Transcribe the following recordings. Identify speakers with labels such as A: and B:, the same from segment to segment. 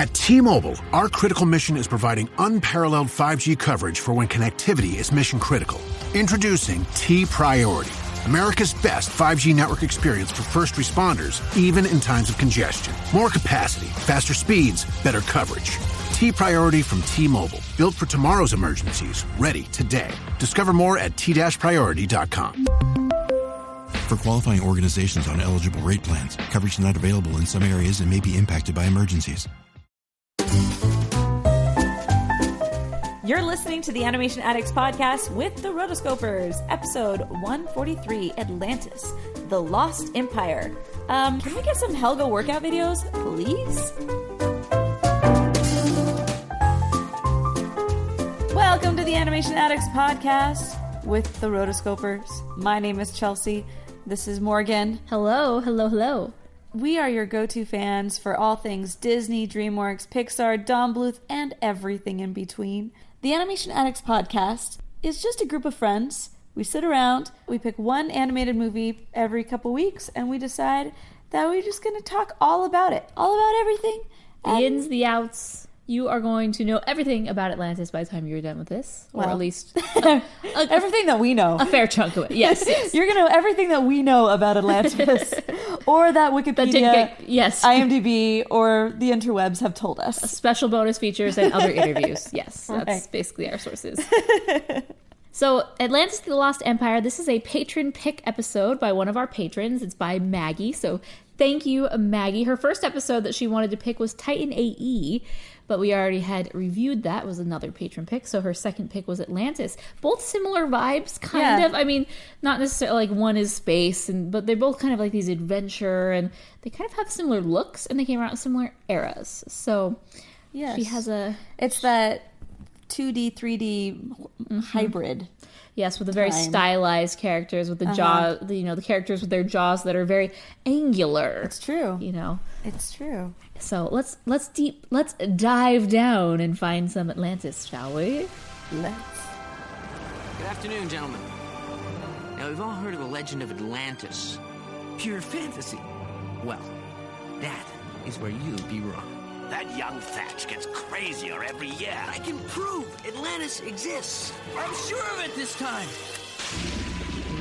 A: At T-Mobile, our critical mission is providing unparalleled 5G coverage for when connectivity is mission critical. Introducing T-Priority, America's best 5G network experience for first responders, even in times of congestion. More capacity, faster speeds, better coverage. T-Priority from T-Mobile, built for tomorrow's emergencies, ready today. Discover more at t-priority.com.
B: For qualifying organizations on eligible rate plans, coverage not available in some areas and may be impacted by emergencies.
C: You're listening to the Animation Addicts podcast with the Rotoscopers, episode 143, Atlantis, The Lost Empire. Can we get some Helga workout videos, please? Welcome to the Animation Addicts podcast with the Rotoscopers. My name is Chelsea. This is Morgan.
D: Hello, hello, hello.
C: We are your go-to fans for all things Disney, DreamWorks, Pixar, Don Bluth, and everything in between. The Animation Addicts podcast is just a group of friends. We sit around, we pick one animated movie every couple weeks, and we decide that we're just going to talk all about it. All about everything.
D: The ins, the outs. You are going to know everything about Atlantis by the time you're done with this. Or at least...
C: everything that we know.
D: A fair chunk of it, yes.
C: You're going to know everything that we know about Atlantis. Or that Wikipedia, IMDb, or the interwebs have told us.
D: Special bonus features and other interviews. Yes, that's basically our sources. So, Atlantis, the Lost Empire. This is a patron pick episode by one of our patrons. It's by Maggie. So, thank you, Maggie. Her first episode that she wanted to pick was Titan AE, but we already had reviewed that. It was another patron pick. So her second pick was Atlantis. Both similar vibes, kind of. I mean, not necessarily like one is space, but they're both kind of like these adventure, and they kind of have similar looks, and they came out in similar eras. So she has
C: It's that 2D, 3D hybrid.
D: Yes, with the very stylized characters, with the jaw, the characters with their jaws that are very angular.
C: It's true.
D: It's true. So let's dive down and find some Atlantis, shall we?
C: Let's.
E: Good afternoon, gentlemen. Now, we've all heard of the legend of Atlantis. Pure fantasy. Well, that is where you'd be wrong.
F: That young Thatch gets crazier every year.
E: I can prove Atlantis exists. I'm sure of it this time.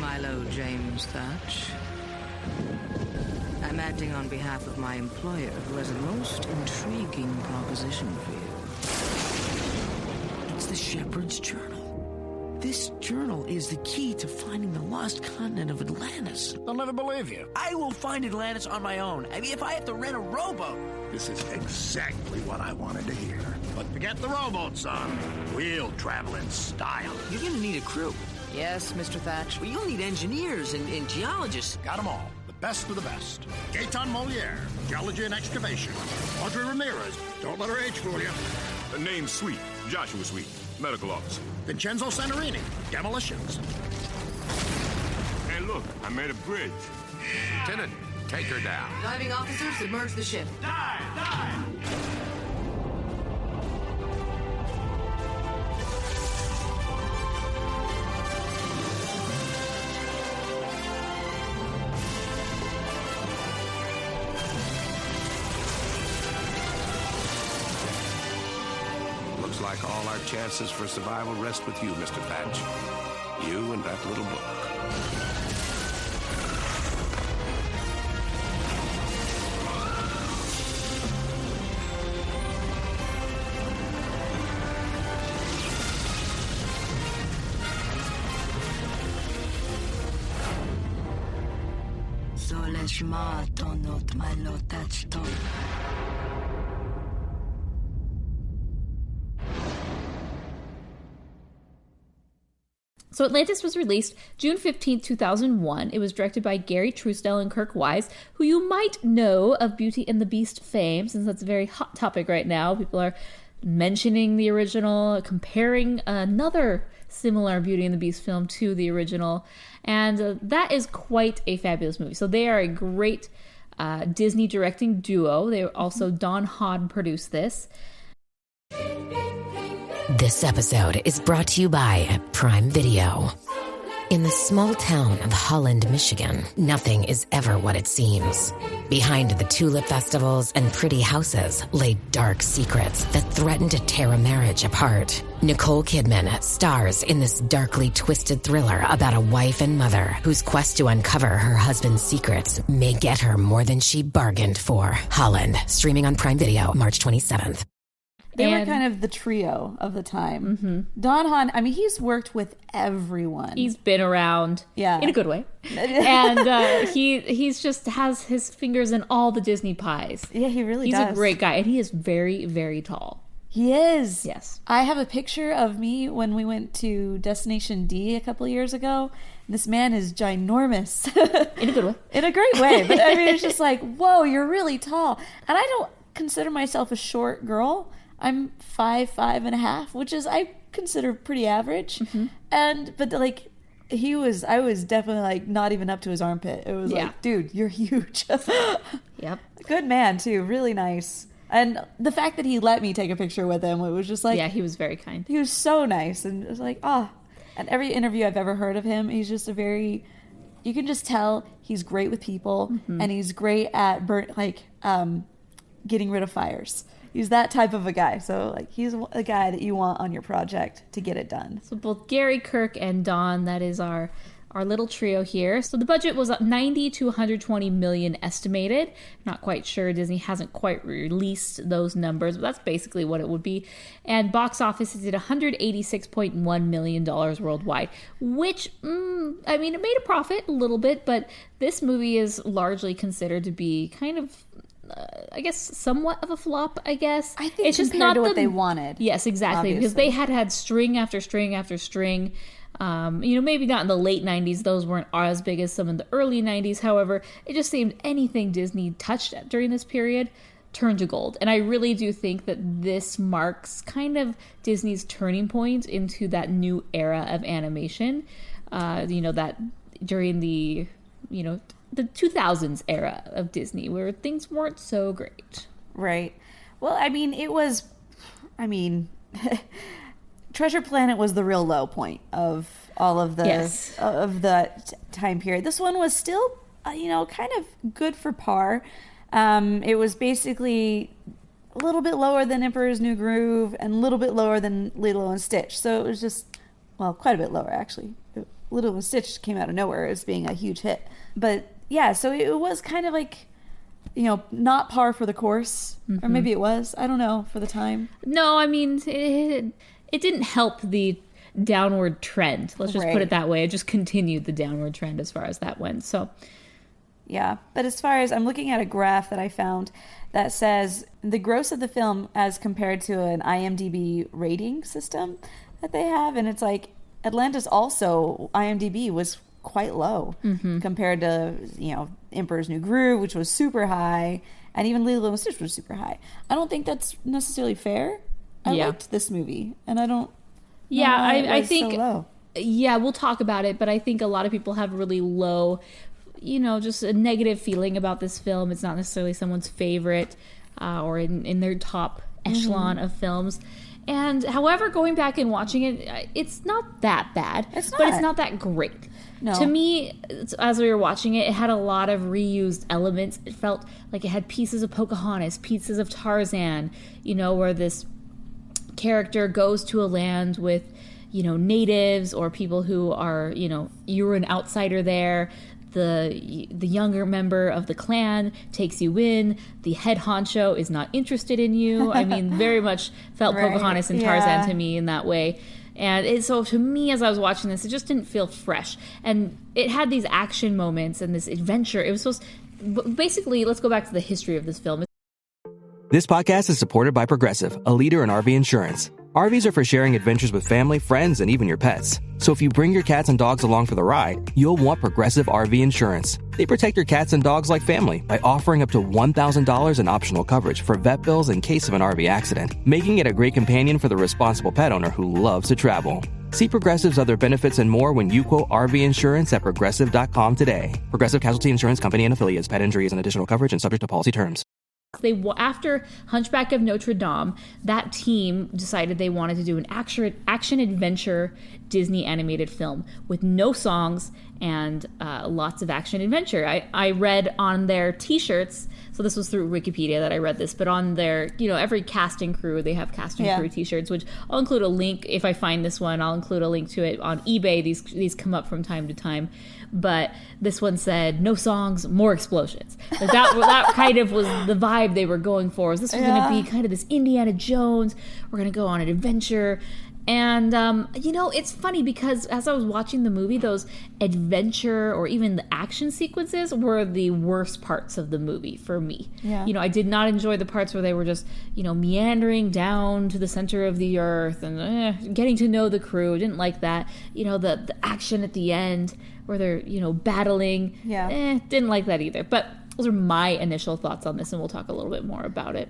G: Milo James Thatch. I'm acting on behalf of my employer, who has a most intriguing proposition for you.
E: It's the Shepherd's Journal. This journal is the key to finding the lost continent of Atlantis.
F: They'll never believe you.
E: I will find Atlantis on my own. I mean, if I have to rent a rowboat.
F: This is exactly what I wanted to hear. But forget the rowboat, son. We'll travel in style.
E: You're gonna need a crew.
G: Yes, Mr. Thatch.
E: Well, you'll need engineers and geologists.
F: Got them all. The best of the best. Gaetan Moliere, geology and excavation. Audrey Ramirez, don't let her age fool you.
H: The name's Sweet. Joshua Sweet, medical officer.
F: Vincenzo Santorini, demolitions.
H: Hey, look, I made a bridge.
F: Lieutenant, take her down.
G: Diving officer, submerge the ship.
F: Dive!
I: Looks like all our chances for survival rest with you, Mr. Thatch. You and that little book.
D: So Atlantis was released June 15, 2001. It was directed by Gary Truesdell and Kirk Wise, who you might know of Beauty and the Beast fame, since that's a very hot topic right now. People are mentioning the original, comparing another similar Beauty and the Beast film to the original, and that is quite a fabulous movie. So they are a great Disney directing duo. They also, Don Hahn produced this.
J: This episode is brought to you by Prime Video. In the small town of Holland, Michigan, nothing is ever what it seems. Behind the tulip festivals and pretty houses lay dark secrets that threaten to tear a marriage apart. Nicole Kidman stars in this darkly twisted thriller about a wife and mother whose quest to uncover her husband's secrets may get her more than she bargained for. Holland, streaming on Prime Video, March 27th.
C: They were kind of the trio of the time.
D: Mm-hmm.
C: Don Hahn, I mean, he's worked with everyone.
D: He's been around, in a good way, and he's just has his fingers in all the Disney pies.
C: Yeah, he really does.
D: He's a great guy, and he is very, very tall.
C: He is.
D: Yes.
C: I have a picture of me when we went to Destination D a couple of years ago. This man is ginormous.
D: In a good way.
C: In a great way. But I mean, it's just like, whoa, you're really tall. And I don't consider myself a short girl. I'm 5'5.5", which is I consider pretty average.
D: Mm-hmm.
C: But like I was definitely like not even up to his armpit. It was like, dude, you're huge.
D: Yep.
C: Good man too, really nice. And the fact that he let me take a picture with him, it was just like,
D: yeah, he was very kind.
C: He was so nice, and it was like, And every interview I've ever heard of him, he's just you can just tell he's great with people,
D: mm-hmm.
C: and he's great at getting rid of fires. He's that type of a guy. So like he's a guy that you want on your project to get it done.
D: So both Gary, Kirk, and Don, that is our little trio here. So the budget was 90 to 120 million estimated. Not quite sure. Disney hasn't quite released those numbers, but that's basically what it would be. And box office is at $186.1 million worldwide, which, I mean, it made a profit a little bit, but this movie is largely considered to be kind of, I guess, somewhat of a flop, I guess.
C: I think it's just not what they wanted.
D: Yes, exactly.
C: Obviously.
D: Because they had string after string after string. Maybe not in the late 90s. Those weren't as big as some in the early 90s. However, it just seemed anything Disney touched during this period turned to gold. And I really do think that this marks kind of Disney's turning point into that new era of animation. That during the 2000s era of Disney where things weren't so great.
C: Right. Well, Treasure Planet was the real low point of all of the time period. This one was still, kind of good for par. It was basically a little bit lower than Emperor's New Groove and a little bit lower than Lilo and Stitch. So it was just, quite a bit lower actually. Lilo and Stitch came out of nowhere as being a huge hit. But yeah, so it was kind of like, not par for the course. Mm-hmm. Or maybe it was. I don't know, for the time.
D: No, I mean, it didn't help the downward trend. Let's just put it that way. It just continued the downward trend as far as that went. So,
C: yeah. But as far as I'm looking at a graph that I found that says the gross of the film as compared to an IMDb rating system that they have, and it's like Atlantis also, IMDb was quite low compared to, Emperor's New Groove, which was super high, and even Lilo and Stitch was super high. I don't think that's necessarily fair. I liked this movie, and I don't.
D: Yeah, I think.
C: So low.
D: Yeah, we'll talk about it, but I think a lot of people have really low, just a negative feeling about this film. It's not necessarily someone's favorite or in their top echelon of films. And however, going back and watching it, it's not that bad, but it's not that great.
C: No.
D: To me, as we were watching it, it had a lot of reused elements. It felt like it had pieces of Pocahontas, pieces of Tarzan, where this character goes to a land with, natives or people who are, you're an outsider there. The younger member of the clan takes you in. The head honcho is not interested in you. I mean, very much felt Pocahontas and Tarzan to me in that way. And so to me, as I was watching this, it just didn't feel fresh. And it had these action moments and this adventure. It was basically, let's go back to the history of this film.
K: This podcast is supported by Progressive, a leader in RV insurance. RVs are for sharing adventures with family, friends, and even your pets. So if you bring your cats and dogs along for the ride, you'll want Progressive RV Insurance. They protect your cats and dogs like family by offering up to $1,000 in optional coverage for vet bills in case of an RV accident, making it a great companion for the responsible pet owner who loves to travel. See Progressive's other benefits and more when you quote RV Insurance at Progressive.com today. Progressive Casualty Insurance Company and Affiliates. Pet injury is an additional coverage and subject to policy terms.
D: After Hunchback of Notre Dame, that team decided they wanted to do an action-adventure Disney animated film with no songs and lots of action-adventure. I read on their T-shirts, so this was through Wikipedia that I read this, but on their, every cast and crew, they have cast and crew T-shirts, which I'll include a link. If I find this one, I'll include a link to it on eBay. These come up from time to time. But this one said, no songs, more explosions. Like that kind of was the vibe they were going for. This was going to be kind of this Indiana Jones. We're going to go on an adventure. And, it's funny because as I was watching the movie, those adventure or even the action sequences were the worst parts of the movie for me. Yeah. I did not enjoy the parts where they were just, meandering down to the center of the earth and getting to know the crew. Didn't like that. The action at the end where they're, battling. Yeah. Didn't like that either. But those are my initial thoughts on this, and we'll talk a little bit more about it.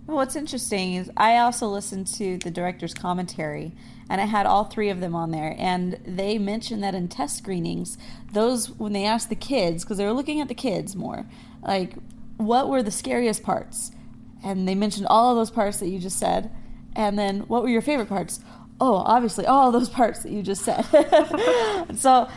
C: Well, what's interesting is I also listened to the director's commentary, and I had all three of them on there, and they mentioned that in test screenings, when they asked the kids, because they were looking at the kids more, like, what were the scariest parts? And they mentioned all of those parts that you just said, and then what were your favorite parts? Oh, obviously, all of those parts that you just said. So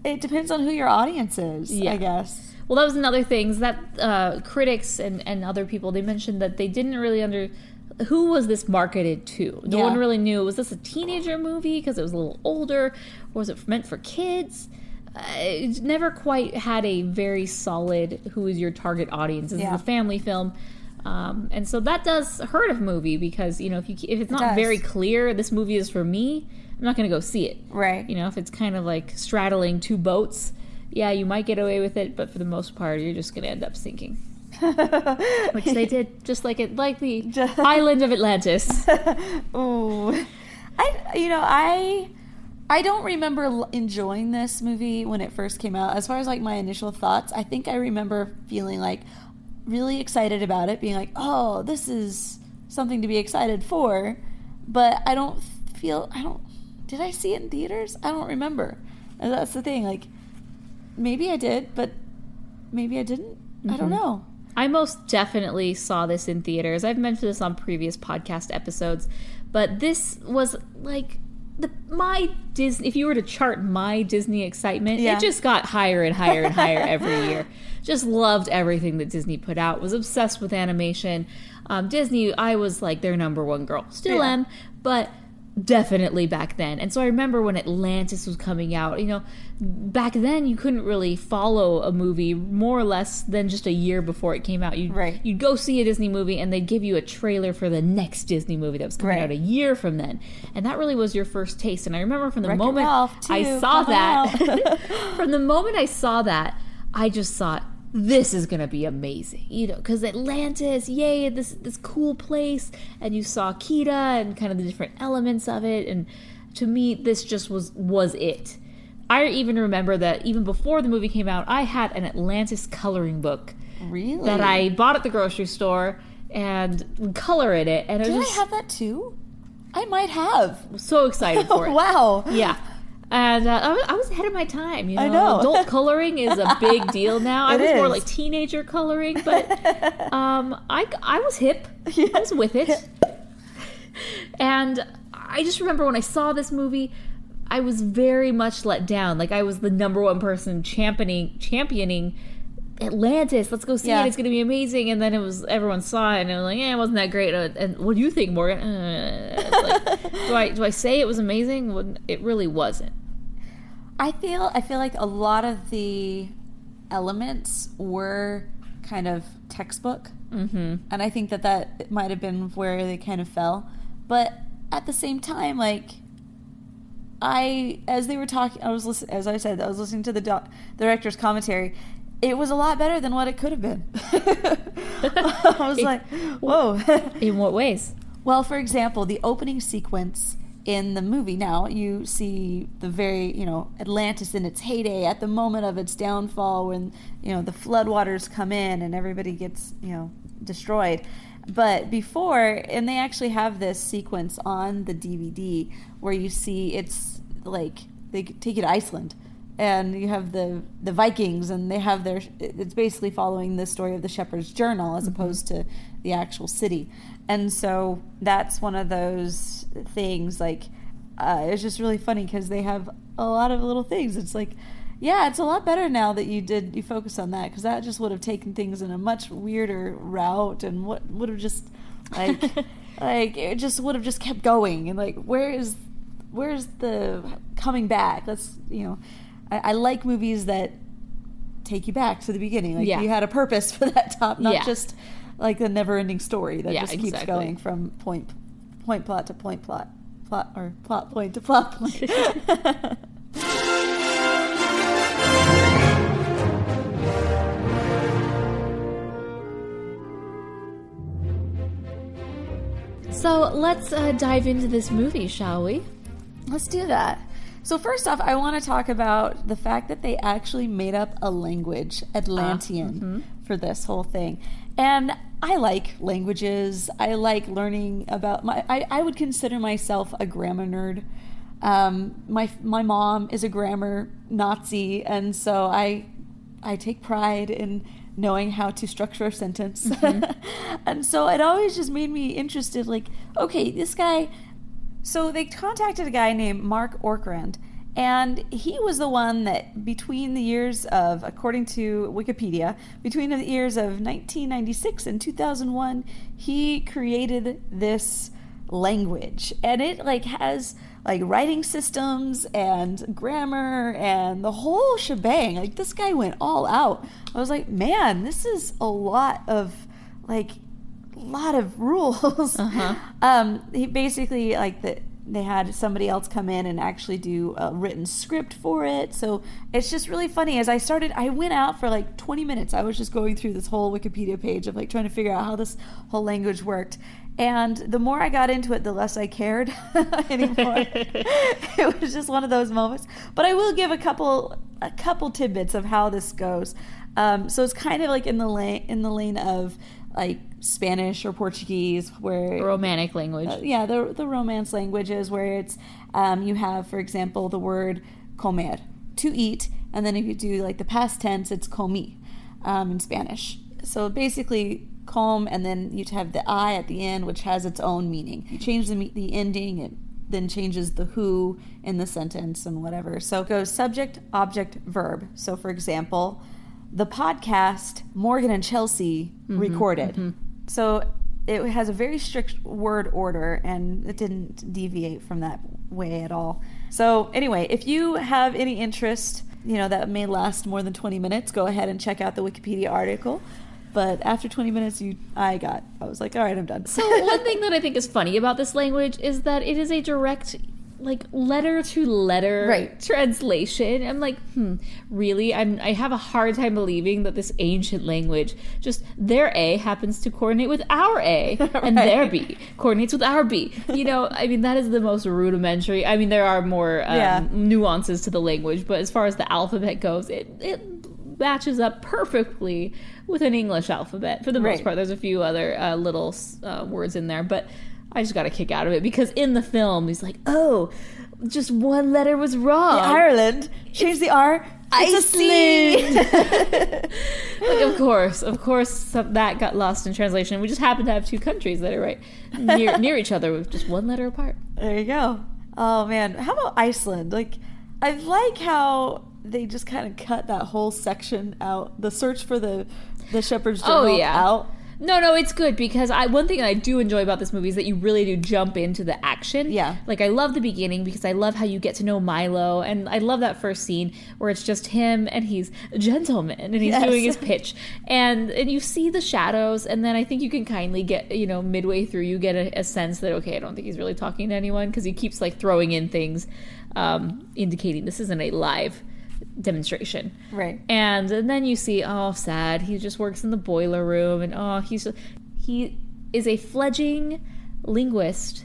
C: it depends on who your audience is, I guess.
D: Well, that was another thing, is that critics and other people, they mentioned that they didn't really who was this marketed to? No one really knew. Was this a teenager movie because it was a little older? Or was it meant for kids? It never quite had a very solid who is your target audience. This is a family film. And so that does hurt a movie because, if it's not very clear, this movie is for me, I'm not going to go see it. Right. If it's kind of like straddling two boats, you might get away with it, but for the most part, you're just going to end up sinking. Which they did, just like the island of Atlantis.
C: Ooh. I don't remember enjoying this movie when it first came out. As far as my initial thoughts, I think I remember feeling really excited about it, being like, oh, this is something to be excited for. But did I see it in theaters? I don't remember. And that's the thing, maybe I did, but maybe I didn't. Mm-hmm. I don't know.
D: I most definitely saw this in theaters. I've mentioned this on previous podcast episodes, but this was my Disney. If you were to chart my Disney excitement, it just got higher and higher and higher every year. Just loved everything that Disney put out. Was obsessed with animation. Disney, I was their number one girl. Still am, but definitely back then. And so I remember when Atlantis was coming out, back then you couldn't really follow a movie more or less than just a year before it came out. You'd go see a Disney movie and they'd give you a trailer for the next Disney movie that was coming out a year from then. And that really was your first taste. And I remember from the moment I saw that, from the moment I saw that, I just thought, this is going to be amazing, because Atlantis, yay, this cool place, and you saw Kita and kind of the different elements of it, and to me, this just was it. I even remember that even before the movie came out, I had an Atlantis coloring book. Really? That I bought at the grocery store and would color in it. And
C: Did I have that too? I might have.
D: So excited for it.
C: Wow.
D: Yeah. And I was ahead of my time.
C: I know.
D: Adult coloring is a big deal now. I was more like teenager coloring, but I was hip. Yeah. I was with it. And I just remember when I saw this movie, I was very much let down. I was the number one person championing Atlantis. Let's go see it. It's going to be amazing. And then everyone saw it, and it was it wasn't that great. And what do you think, Morgan? Do I say it was amazing? It really wasn't.
C: I feel like a lot of the elements were kind of textbook, and I think that might have been where they kind of fell. But at the same time, as they were talking, as I said, I was listening to the director's commentary. It was a lot better than what it could have been. I was whoa.
D: In what ways?
C: Well, for example, the opening sequence in the movie, now you see the very, Atlantis in its heyday at the moment of its downfall when, the floodwaters come in and everybody gets, destroyed. But before, and they actually have this sequence on the DVD where you see it's they take you to Iceland. and you have the Vikings, and they have it's basically following the story of the shepherd's journal as opposed to the actual city. And so that's one of those things, like, it's just really funny because they have a lot of little things. It's like, yeah, it's a lot better now that you focus on that, because that just would have taken things in a much weirder route, and what would have just like like it just would have just kept going, and like where's the coming back? That's, I like movies that take you back to the beginning, like you had a purpose for that top, not just like a never-ending story that just keeps going from point plot to point plot or plot point to plot point.
D: So let's dive into this movie, shall we?
C: Let's do that. So first off, I want to talk about the fact that they actually made up a language, Atlantean, for this whole thing. And I like languages. I like learning about I would consider myself a grammar nerd. My mom is a grammar Nazi, and so I take pride in knowing how to structure a sentence. And so it always just made me interested, like, okay, this guy... So they contacted a guy named Mark Orkrand, and he was the one that between the years of, according to Wikipedia, between the years of 1996 and 2001, he created this language. And it like has like writing systems and grammar and the whole shebang. Like, this guy went all out. I was like, man, this is a lot of rules. He basically, like, they had somebody else come in and actually do a written script for it. So it's just really funny. As I went out for like 20 minutes. I was just going through this whole Wikipedia page of like trying to figure out how this whole language worked. And the more I got into it, the less I cared anymore. It was just one of those moments. But I will give a couple tidbits of how this goes. So it's kind of like in the lane of like Spanish or Portuguese, where
D: romantic language.
C: The Romance languages, where it's you have, for example, the word comer, to eat, and then if you do like the past tense, it's comí in Spanish. So basically, com, and then you'd have the I at the end, which has its own meaning. You change the ending, it then changes the who in the sentence and whatever. So it goes subject, object, verb. So for example, the podcast Morgan and Chelsea recorded. So it has a very strict word order, and it didn't deviate from that way at all. So anyway, if you have any interest, that may last more than 20 minutes, go ahead and check out the Wikipedia article. But after 20 minutes, I was like, all right, I'm done.
D: So one thing that I think is funny about this language is that it is a direct, like, letter to letter translation. I'm like, really? I have a hard time believing that this ancient language, just their A happens to coordinate with our A, and their B coordinates with our B. That is the most rudimentary. I mean, there are more nuances to the language, but as far as the alphabet goes, it matches up perfectly with an English alphabet for the most part. There's a few other little words in there, but I just got a kick out of it because in the film he's like, oh, just one letter was wrong.
C: Ireland, change the R. Iceland.
D: Like, of course that got lost in translation. We just happen to have two countries that are right near each other with just one letter apart.
C: There you go. Oh man, how about Iceland? Like, I like how they just kind of cut that whole section out. The search for the shepherd's journal out.
D: No, it's good because one thing I do enjoy about this movie is that you really do jump into the action.
C: Yeah.
D: Like, I love the beginning because I love how you get to know Milo, and I love that first scene where it's just him and he's a gentleman and he's doing his pitch. And you see the shadows, and then I think you can kindly get, midway through, you get a sense that, okay, I don't think he's really talking to anyone because he keeps like throwing in things indicating this isn't a live demonstration.
C: Right.
D: And then you see, oh, sad, he just works in the boiler room, and he is a fledgling linguist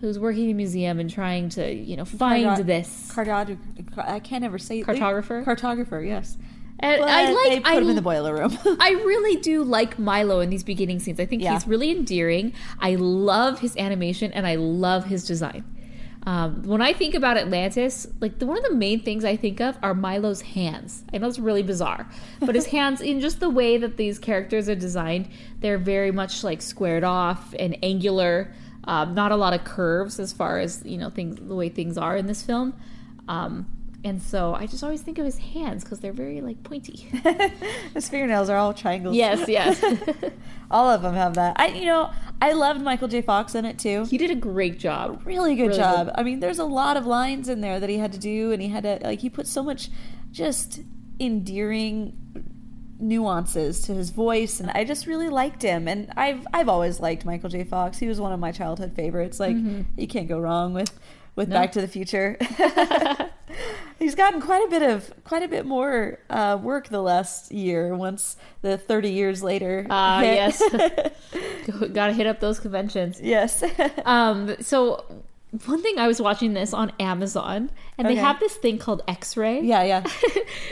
D: who's working in a museum and trying to, find this.
C: I can't ever say
D: Cartographer?
C: Cartographer, yes.
D: And
C: they put him in the boiler room.
D: I really do like Milo in these beginning scenes. I think he's really endearing. I love his animation and I love his design. When I think about Atlantis, like one of the main things I think of are Milo's hands. I know it's really bizarre, but his hands, in just the way that these characters are designed, they're very much like squared off and angular. Not a lot of curves as far as, things, the way things are in this film. And so I just always think of his hands because they're very like pointy.
C: His fingernails are all triangles.
D: Yes.
C: All of them have that. I loved Michael J. Fox in it too.
D: He did a great job.
C: Really good job. I mean, there's a lot of lines in there that he had to do, and he had to he put so much just endearing nuances to his voice, and I just really liked him. And I've always liked Michael J. Fox. He was one of my childhood favorites. Like you can't go wrong with Back to the Future. He's gotten quite a bit more work the last year. Once the 30 years later.
D: Yes, gotta hit up those conventions.
C: Yes.
D: So one thing, I was watching this on Amazon, and they have this thing called X-ray.
C: Yeah.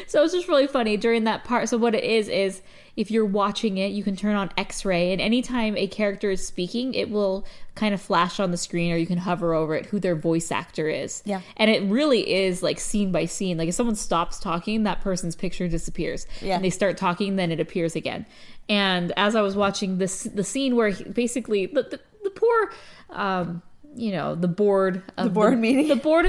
D: So it was just really funny during that part. So what it is if you're watching it, you can turn on X-ray, and anytime a character is speaking, it will kind of flash on the screen, or you can hover over it, who their voice actor is.
C: Yeah.
D: And it really is like scene by scene. Like if someone stops talking, that person's picture disappears. Yeah. And they start talking, then it appears again. And as I was watching the scene where basically the poor, the board of the board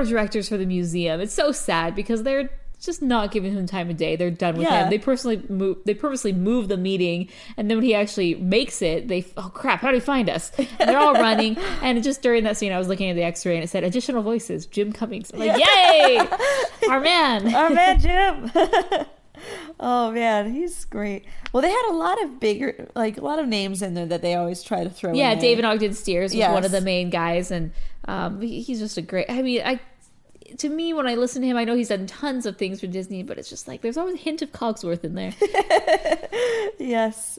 D: of directors for the museum. It's so sad because they're just not giving him time of day. They're done with him. They purposely move the meeting, and then when he actually makes it, oh crap, how do he find us? And they're all running. And just during that scene, I was looking at the X-ray, and it said additional voices, Jim Cummings. I'm like, yay, our man
C: Jim. Oh man, he's great. Well, they had a lot of names in there that they always try to throw in there.
D: David Ogden Stiers was one of the main guys, and he's just a great, to me, when I listen to him, I know he's done tons of things for Disney, but it's just like there's always a hint of Cogsworth in there.
C: Yes.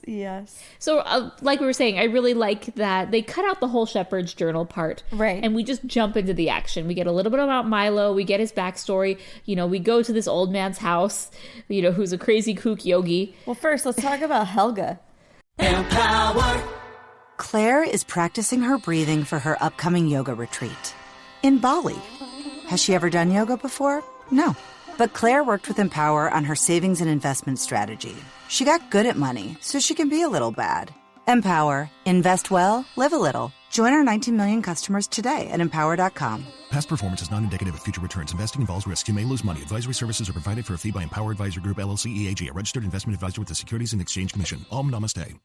D: So, like we were saying, I really like that they cut out the whole Shepherd's Journal part,
C: right?
D: And we just jump into the action. We get a little bit about Milo. We get his backstory. We go to this old man's house. Who's a crazy kook yogi.
C: Well, first, let's talk about Helga.
L: Empower. Claire is practicing her breathing for her upcoming yoga retreat in Bali. Has she ever done yoga before? No. But Claire worked with Empower on her savings and investment strategy. She got good at money, so she can be a little bad. Empower. Invest well, live a little. Join our 19 million customers today at empower.com.
B: Past performance is not indicative of future returns. Investing involves risk. You may lose money. Advisory services are provided for a fee by Empower Advisor Group, LLC, EAG, a registered investment advisor with the Securities and Exchange Commission. Namaste.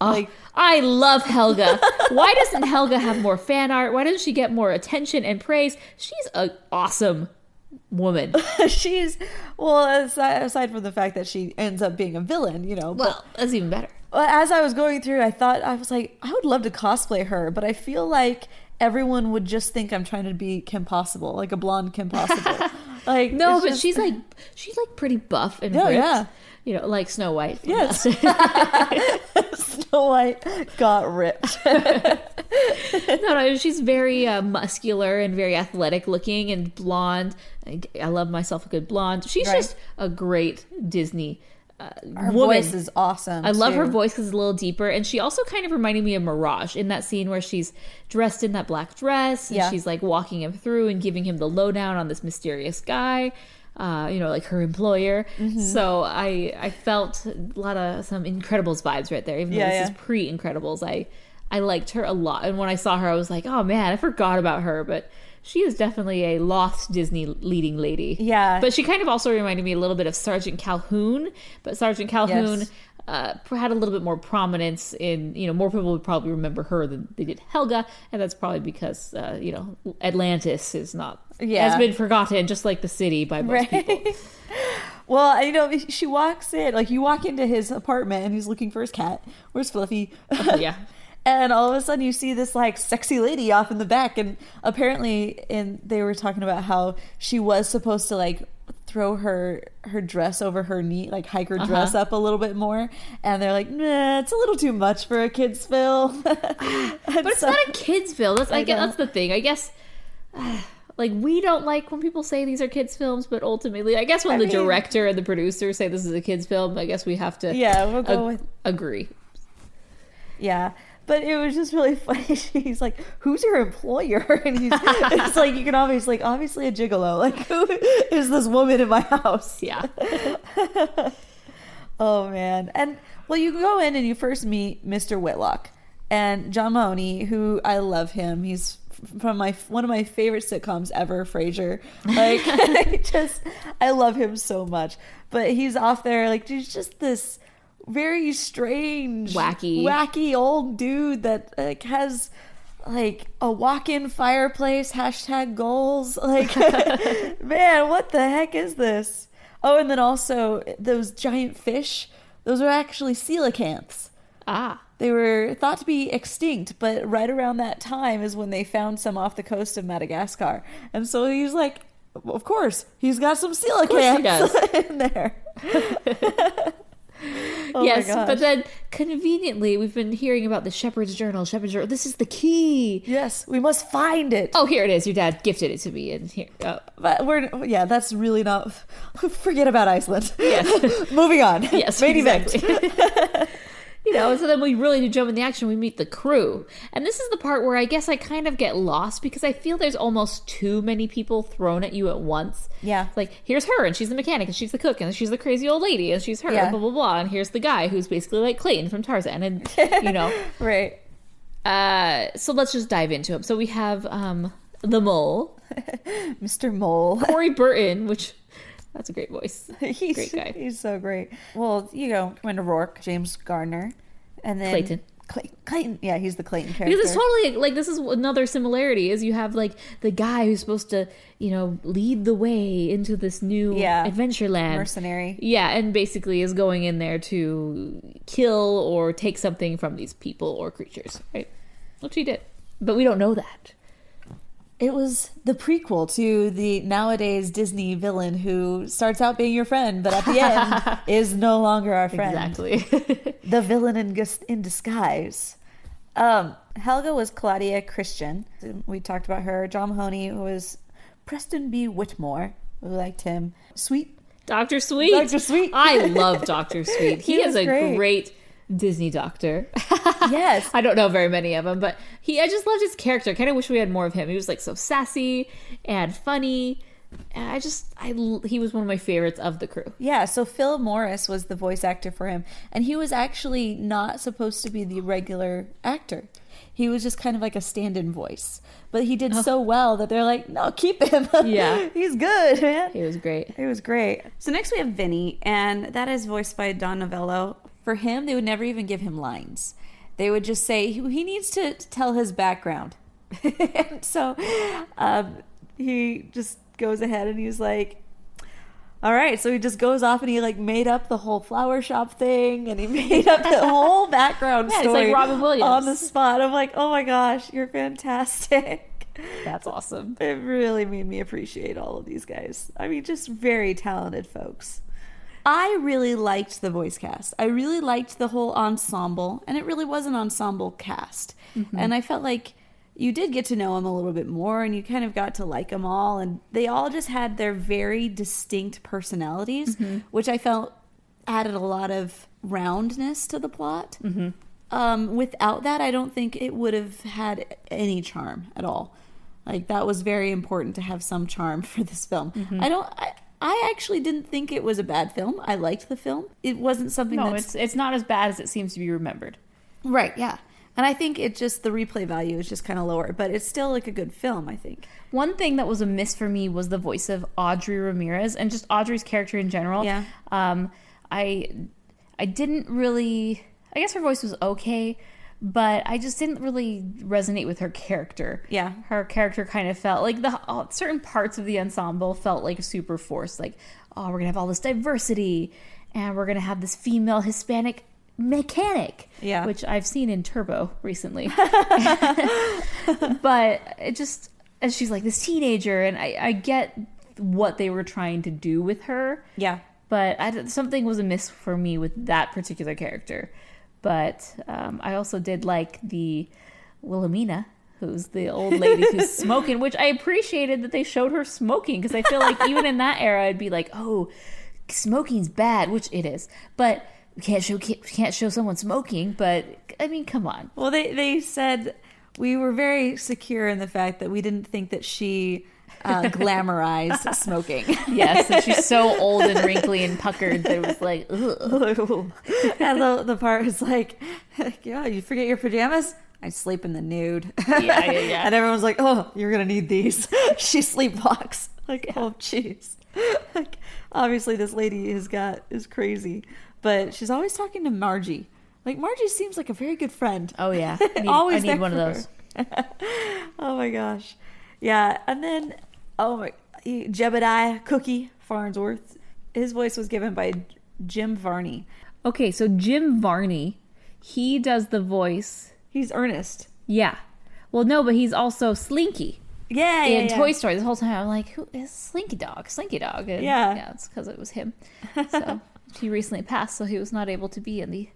D: Oh, I love Helga. Why doesn't Helga have more fan art? Why doesn't she get more attention and praise? She's an awesome woman.
C: Aside from the fact that she ends up being a villain,
D: Well, that's even better.
C: As I was going through, I was like, I would love to cosplay her, but I feel like everyone would just think I'm trying to be Kim Possible, like a blonde Kim Possible.
D: No, but she's pretty buff and ripped. Yeah. Like Snow White.
C: Yes. Snow White got ripped.
D: No, she's very muscular and very athletic looking and blonde. I love myself a good blonde. She's just a great Disney
C: her
D: woman.
C: Voice is awesome.
D: I love her voice because it's a little deeper. And she also kind of reminded me of Mirage in that scene where she's dressed in that black dress and she's like walking him through and giving him the lowdown on this mysterious guy. Like her employer. Mm-hmm. So I felt a lot of some Incredibles vibes right there. Even though this is pre-Incredibles, I liked her a lot. And when I saw her, I was like, oh man, I forgot about her. But she is definitely a lost Disney leading lady.
C: Yeah.
D: But she kind of also reminded me a little bit of Sergeant Calhoun. But Sergeant Calhoun had a little bit more prominence in, more people would probably remember her than they did Helga. And that's probably because, Atlantis is not, has been forgotten, just like the city by most people.
C: Well, she walks in, like you walk into his apartment and he's looking for his cat. Where's Fluffy?
D: Yeah.
C: And all of a sudden you see this like sexy lady off in the back, and apparently they were talking about how she was supposed to like throw her dress over her knee, like hike her dress up a little bit more, and they're like, nah, it's a little too much for a kid's film.
D: But it's not a kid's film. That's the thing. I guess like we don't like when people say these are kids films, but ultimately I guess when the director and the producer say this is a kids film, I guess we have to
C: we'll go with
D: agree.
C: Yeah. But it was just really funny. He's like, who's your employer? And it's like, you can obviously a gigolo. Like, who is this woman in my house?
D: Yeah.
C: Oh, man. And, well, you go in and you first meet Mr. Whitlock. And John Mahoney, who I love him. He's from one of my favorite sitcoms ever, Frasier. Like, I love him so much. But he's off there, like, he's just this very strange, wacky old dude that like has like a walk-in fireplace, #goals. Like, man, what the heck is this? Oh, and then also those giant fish, those are actually coelacanths. They were thought to be extinct, but right around that time is when they found some off the coast of Madagascar. And so he's like, of course, he's got some coelacanths in there. Oh
D: yes, but then conveniently, we've been hearing about the Shepherd's Journal. This is the key.
C: Yes, we must find it.
D: Oh, here it is. Your dad gifted it to me. And here,
C: but that's really not. Forget about Iceland.
D: Yes,
C: moving on.
D: Yes,
C: main
D: exactly.
C: event.
D: So then we really do jump in the action. We meet the crew. And this is the part where I guess I kind of get lost because I feel there's almost too many people thrown at you at once.
C: Yeah.
D: Like, here's her, and she's the mechanic, and she's the cook, and she's the crazy old lady, and she's her, blah, blah, blah. And here's the guy who's basically like Clayton from Tarzan, and,
C: Right.
D: So let's just dive into him. So we have the Mole.
C: Mr. Mole.
D: Corey Burton, which... That's a great voice.
C: He's
D: great guy.
C: He's so great. Well, Commander Rourke, James Gardner, and then
D: Clayton.
C: Clayton. Yeah, he's the Clayton character.
D: Because it's totally like this is another similarity is you have like the guy who's supposed to lead the way into this new adventure land,
C: mercenary.
D: Yeah, and basically is going in there to kill or take something from these people or creatures, right? Which he did, but we don't know that.
C: It was the prequel to the nowadays Disney villain who starts out being your friend, but at the end is no longer our friend.
D: Exactly.
C: The villain in disguise. Helga was Claudia Christian. We talked about her. John Mahoney was Preston B. Whitmore. We liked him. Sweet.
D: Dr. Sweet.
C: Dr. Sweet.
D: I love Dr. Sweet. He is a great Disney doctor.
C: Yes.
D: I don't know very many of them, but I just loved his character. I kind of wish we had more of him. He was like so sassy and funny. And he was one of my favorites of the crew.
C: Yeah, so Phil Morris was the voice actor for him, and he was actually not supposed to be the regular actor. He was just kind of like a stand-in voice. But he did so well that they're like, no, keep him.
D: Yeah.
C: He's good, man.
D: He was great.
C: He was great. So next we have Vinny, and that is voiced by Don Novello. For him, they would never even give him lines. They would just say he needs to tell his background. And so he just goes ahead and he's like, all right. So he just goes off and he like made up the whole flower shop thing and he made up the whole background story.
D: It's like Robin Williams.
C: On the spot. I'm like, oh my gosh, you're fantastic.
D: That's awesome.
C: It really made me appreciate all of these guys. I mean, just very talented folks. I really liked the voice cast. I really liked the whole ensemble, and it really was an ensemble cast. Mm-hmm. And I felt like you did get to know them a little bit more, and you kind of got to like them all, and they all just had their very distinct personalities, which I felt added a lot of roundness to the plot. Mm-hmm. Without that, I don't think it would have had any charm at all. Like, that was very important to have some charm for this film. Mm-hmm. I actually didn't think it was a bad film. I liked the film. It wasn't something
D: it's not as bad as it seems to be remembered.
C: Right, yeah. And I think it just, the replay value is just kind of lower, but it's still like a good film, I think.
D: One thing that was a miss for me was the voice of Audrey Ramirez and just Audrey's character in general.
C: Yeah.
D: I didn't really, I guess her voice was okay, but I just didn't really resonate with her character.
C: Yeah.
D: Her character kind of felt like certain parts of the ensemble felt like super forced. Like, oh, we're going to have all this diversity and we're going to have this female Hispanic mechanic.
C: Yeah.
D: Which I've seen in Turbo recently. But it just, and she's like this teenager and I get what they were trying to do with her.
C: Yeah.
D: But something was amiss for me with that particular character. But I also did like the Wilhelmina, who's the old lady who's smoking, which I appreciated that they showed her smoking, because I feel like even in that era, I'd be like, oh, smoking's bad, which it is. But we can't show someone smoking, but I mean, come on.
C: Well, they said we were very secure in the fact that we didn't think that she glamorized smoking.
D: Yes, and she's so old and wrinkly and puckered that it was like, ugh.
C: And the part is like, yeah, you forget your pajamas? I sleep in the nude.
D: Yeah.
C: And everyone's like, oh, you're going to need these. She sleepwalks. Like, oh, jeez. Like, obviously, this lady is crazy. But she's always talking to Margie. Like, Margie seems like a very good friend.
D: Oh, yeah.
C: I
D: need one of those.
C: Oh, my gosh. Yeah. And then, Jebediah Cookie Farnsworth. His voice was given by Jim Varney.
D: Okay, so Jim Varney, he does the voice.
C: He's Ernest.
D: Yeah. Well, no, but he's also Slinky.
C: Yeah,
D: in Toy Story. This whole time I'm like, who is Slinky Dog? And yeah, it's because it was him. So he recently passed, so he was not able to be in the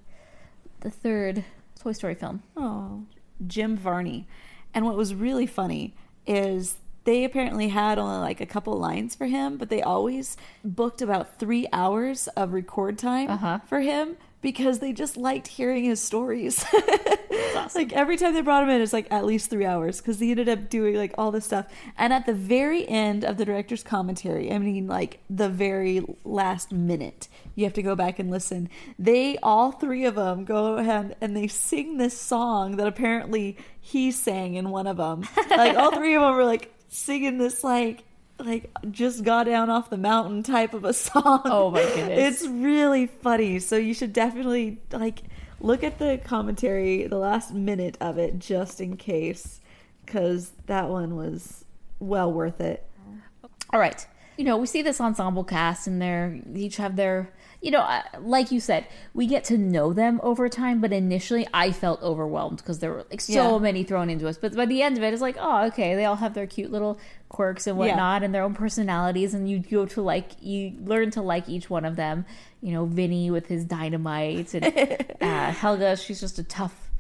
D: third Toy Story film.
C: Oh, Jim Varney. And what was really funny is they apparently had only like a couple lines for him, but they always booked about 3 hours of record time for him because they just liked hearing his stories. Awesome. Like every time they brought him in, it's like at least 3 hours because he ended up doing like all this stuff. And at the very end of the director's commentary, I mean like the very last minute, you have to go back and listen. All three of them go ahead and they sing this song that apparently he sang in one of them. Like all three of them were like singing this like just got down off the mountain type of a song.
D: Oh my goodness.
C: It's really funny. So you should definitely like look at the commentary, the last minute of it, just in case, because that one was well worth it.
D: All right. We see this ensemble cast and they each have their, like you said, we get to know them over time, but initially I felt overwhelmed because there were like so many thrown into us. But by the end of it, it's like, oh, okay, they all have their cute little quirks and whatnot and their own personalities, and you learn to like each one of them. Vinny with his dynamite, and Helga, she's just a tough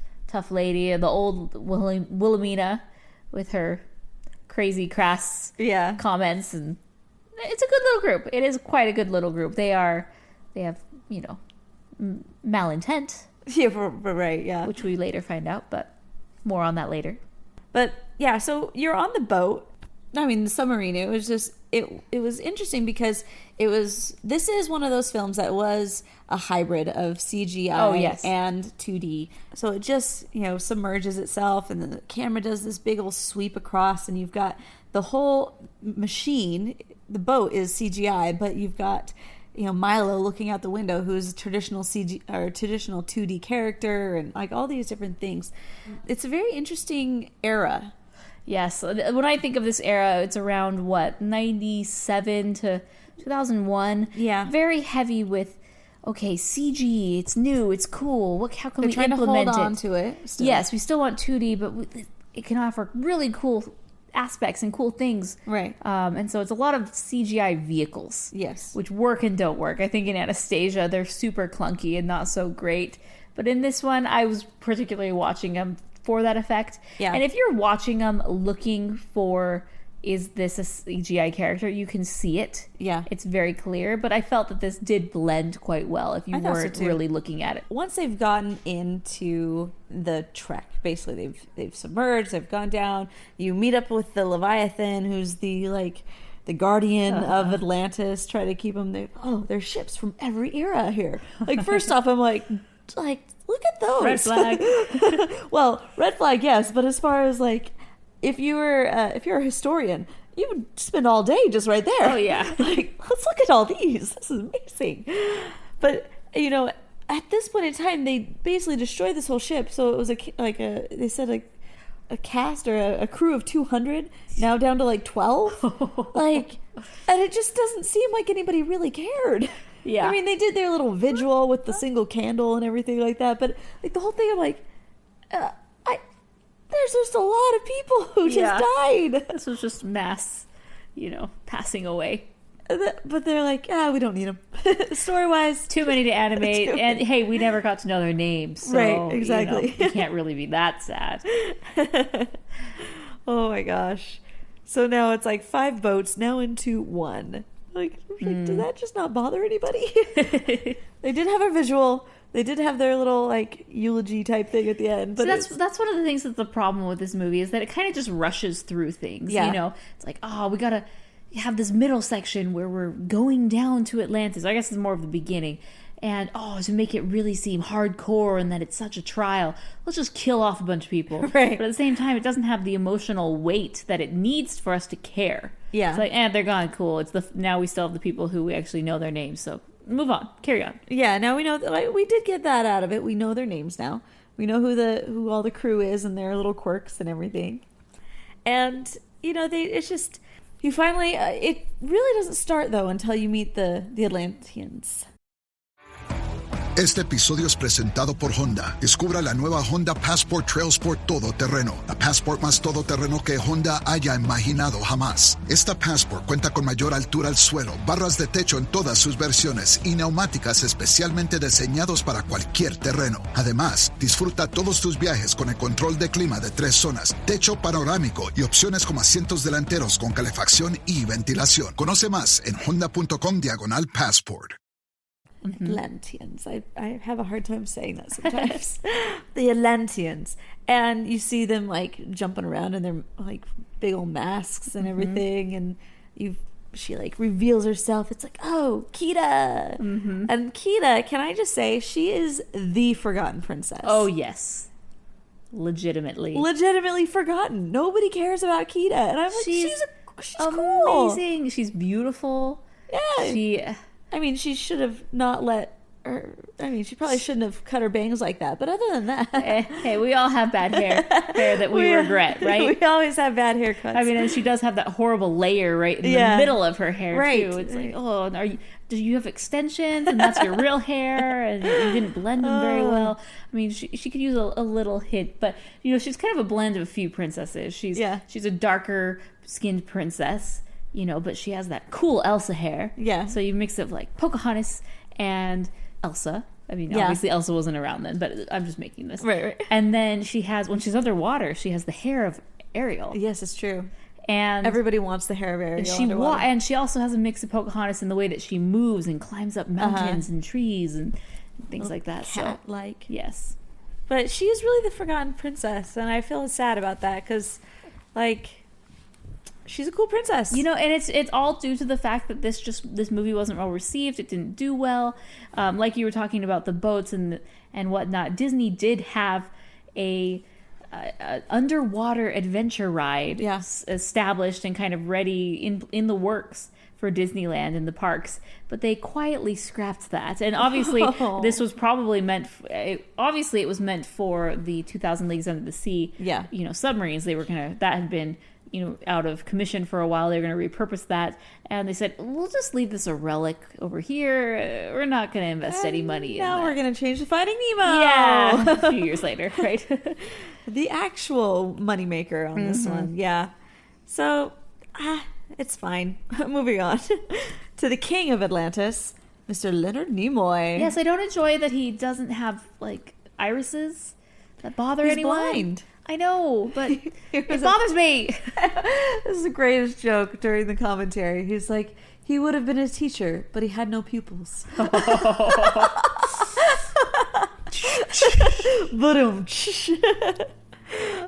D: lady, and the old Wilhelmina with her crazy crass comments, and it's a good little group. It is quite a good little group. They have malintent.
C: Yeah, right, yeah.
D: Which we later find out, but more on that later.
C: But yeah, so you're on the boat. I mean, the submarine. It was just it was interesting because this is one of those films that was a hybrid of CGI and 2D. So it just submerges itself, and then the camera does this big old sweep across, and you've got the whole machine. The boat is CGI, but you've got Milo looking out the window, who's a traditional 2D character, and like all these different things. It's a very interesting era.
D: Yes, when I think of this era, it's around 97 to 2001.
C: Yeah,
D: very heavy with CG. It's new. It's cool. How can we
C: trying
D: implement
C: to hold on to it? Still.
D: Yes, we still want 2D, but it can offer really cool aspects and cool things,
C: right?
D: And so it's a lot of CGI vehicles,
C: yes,
D: which work and don't work. I think in Anastasia they're super clunky and not so great, but in this one I was particularly watching them for that effect.
C: Yeah.
D: And if you're watching them looking for, is this a CGI character, you can see it.
C: Yeah,
D: it's very clear. But I felt that this did blend quite well if you weren't really looking at it.
C: Once they've gotten into the trek, basically they've submerged, they've gone down. You meet up with the Leviathan, who's the guardian of Atlantis. Try to keep them there. Oh, there's ships from every era here. Like first off, I'm like. Look at those.
D: Red flag.
C: Well, red flag, yes. But as far as if you're a historian, you would spend all day just right there.
D: Oh yeah.
C: Let's look at all these. This is amazing. But at this point in time, they basically destroyed this whole ship. So it was they said a cast or a crew of 200, now down to 12. And it just doesn't seem like anybody really cared.
D: Yeah.
C: I mean, they did their little vigil with the single candle and everything like that, but the whole thing, I'm like, there's just a lot of people who just died.
D: This was just mass, passing away.
C: But they're like, we don't need them. Story-wise,
D: too many to animate, and hey, we never got to know their names. So,
C: right, exactly.
D: You can't really be that sad.
C: Oh my gosh. So now it's 5 boats now into one. Does that just not bother anybody? They did have a visual. They did have their little like eulogy type thing at the end. But
D: so that's one of the things that's the problem with this movie is that it kind of just rushes through things.
C: Yeah.
D: You know, it's like, oh, we gotta have this middle section where we're going down to Atlantis. I guess it's more of the beginning. And, to make it really seem hardcore and that it's such a trial, let's just kill off a bunch of people.
C: Right.
D: But at the same time, it doesn't have the emotional weight that it needs for us to care.
C: Yeah.
D: It's like, they're gone, cool. Now we still have the people who we actually know their names, so move on, carry on.
C: Yeah, now we know we did get that out of it. We know their names now. We know who all the crew is and their little quirks and everything. And it's just you finally. It really doesn't start though until you meet the Atlanteans.
M: Este episodio es presentado por Honda. Descubra la nueva Honda Passport Trail Sport Todoterreno. La Passport más todoterreno que Honda haya imaginado jamás. Esta Passport cuenta con mayor altura al suelo, barras de techo en todas sus versiones y neumáticas especialmente diseñados para cualquier terreno. Además, disfruta todos tus viajes con el control de clima de 3 zonas, techo panorámico y opciones como asientos delanteros con calefacción y ventilación. Conoce más en honda.com/passport.
C: Atlanteans. I have a hard time saying that sometimes. The Atlanteans. And you see them like jumping around in their like big old masks and everything. And she like reveals herself. It's like, oh, Kida. And Kida, can I just say, she is the forgotten princess.
D: Oh, yes. Legitimately
C: forgotten. Nobody cares about Kida. And I'm like, she's
D: amazing.
C: Cool.
D: She's beautiful.
C: Yeah. She should have not let her. She probably shouldn't have cut her bangs like that. But other than that,
D: hey, we all have bad hair that we regret, right?
C: We always have bad haircuts.
D: And she does have that horrible layer right in the middle of her hair too. It's like, do you have extensions? And that's your real hair, and you didn't blend them very well. She could use a little hint, but she's kind of a blend of a few princesses. She's a darker skinned princess. But she has that cool Elsa hair. Yeah. So you mix it like Pocahontas and Elsa. Obviously Elsa wasn't around then, but I'm just making this.
C: Right.
D: And then she has, when she's underwater, she has the hair of Ariel.
C: Yes, it's true.
D: And
C: everybody wants the hair of Ariel.
D: And she also has a mix of Pocahontas in the way that she moves and climbs up mountains and trees and things like that.
C: Cat-like.
D: So, yes.
C: But she is really the forgotten princess, and I feel sad about that because, she's a cool princess.
D: And it's all due to the fact that this movie wasn't well received. It didn't do well. Like you were talking about the boats and whatnot. Disney did have a underwater adventure ride established and kind of ready in the works for Disneyland in the parks, but they quietly scrapped that. And obviously this was probably meant it was meant for the 2000 Leagues Under the Sea submarines. That had been out of commission for a while. They were going to repurpose that, and they said, we'll just leave this a relic over here. We're not going to invest any money in that.
C: Now we're going to change to Finding Nemo.
D: Yeah, a few years later, right?
C: The actual moneymaker on this one. Yeah. So, it's fine. Moving on to the king of Atlantis, Mr. Leonard Nimoy.
D: Yes, I don't enjoy that he doesn't have, irises that bother anyone.
C: He's blind.
D: I know, but it bothers me.
C: This is the greatest joke during the commentary. He's like, he would have been a teacher, but he had no pupils.